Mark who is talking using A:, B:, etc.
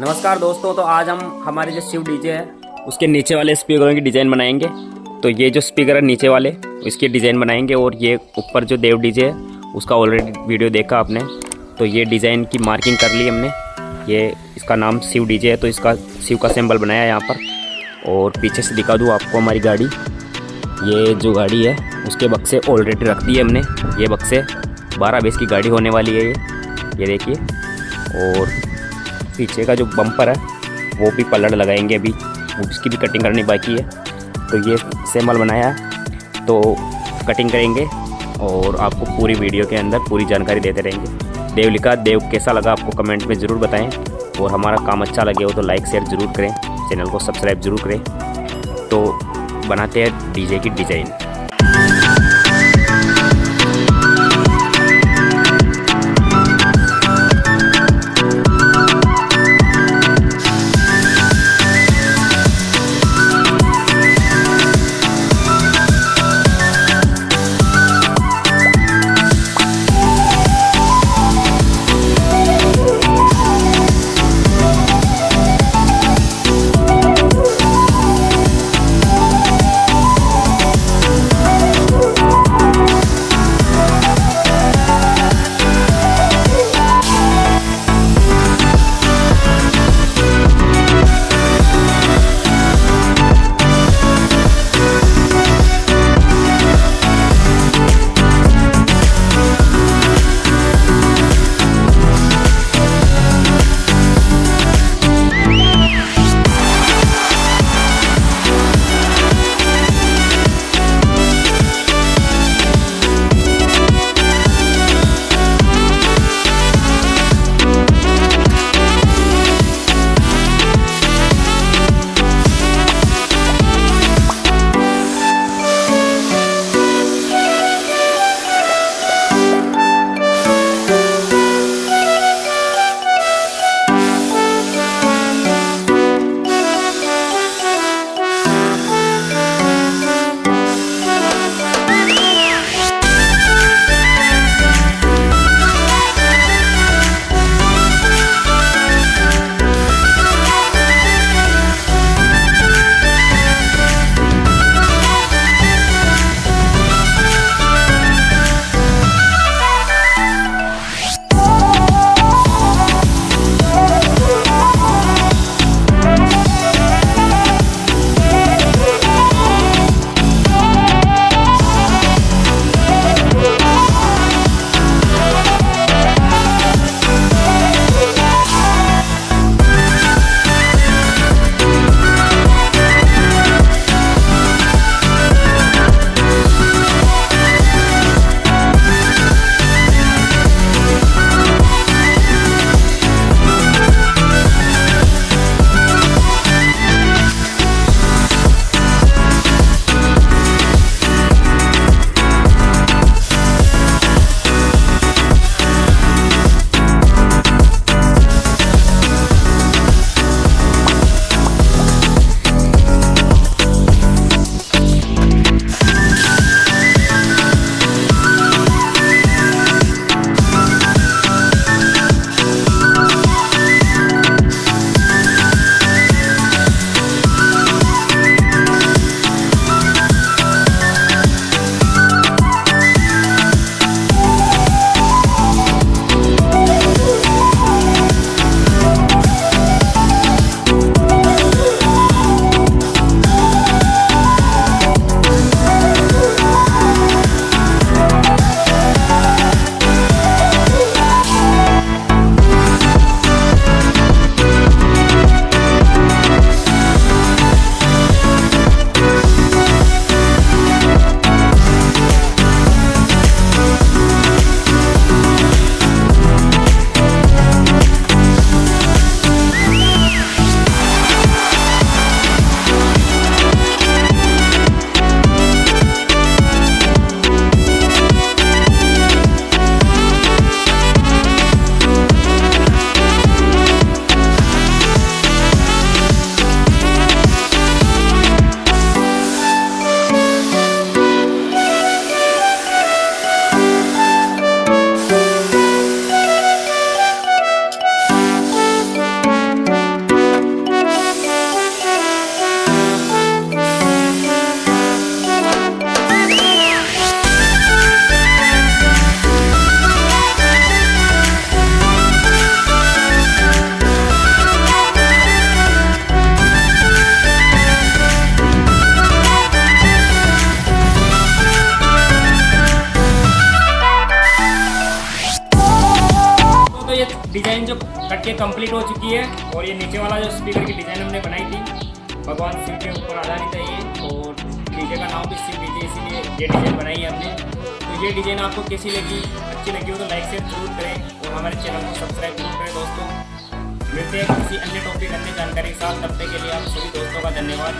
A: नमस्कार दोस्तों, तो आज हम हमारे जो शिव डीजे है उसके नीचे वाले स्पीकरों की डिज़ाइन बनाएंगे। तो ये जो स्पीकर है नीचे वाले इसकी डिज़ाइन बनाएंगे, और ये ऊपर जो देव डीजे है उसका ऑलरेडी वीडियो देखा आपने। तो ये डिज़ाइन की मार्किंग कर ली हमने। ये इसका नाम शिव डीजे है, तो इसका शिव का सिंबल बनाया है यहाँ पर। और पीछे से दिखा दूँ आपको हमारी गाड़ी। ये जो गाड़ी है उसके बक्से ऑलरेडी रख दिए हमने। ये बक्से 12-20 की गाड़ी होने वाली है ये देखिए। और पीछे का जो बम्पर है वो भी पलड़ लगाएंगे, अभी उसकी भी कटिंग करनी बाकी है। तो ये सिंबल बनाया है, तो कटिंग करेंगे और आपको पूरी वीडियो के अंदर पूरी जानकारी देते रहेंगे। देव लिखा, देव कैसा लगा आपको कमेंट में ज़रूर बताएं, और हमारा काम अच्छा लगे हो तो लाइक शेयर ज़रूर करें, चैनल को सब्सक्राइब ज़रूर करें। तो बनाते हैं डीजे की डिज़ाइन। डिज़ाइन जो कट के कंप्लीट हो चुकी है। और ये नीचे वाला जो स्पीकर की डिज़ाइन हमने बनाई थी भगवान शिव के ऊपर आधारित है ये, और डीजे का नाम भी शिव डीजे, इसीलिए ये डिज़ाइन बनाई है हमने। तो ये डिज़ाइन आपको कैसी लगी, अच्छी लगी हो तो लाइक शेयर जरूर करें और हमारे चैनल को सब्सक्राइब जरूर करें दोस्तों। मिलते हैं किसी अन्य टॉपिक अन्य जानकारी के साथ, तब तक के लिए आप सभी दोस्तों का धन्यवाद।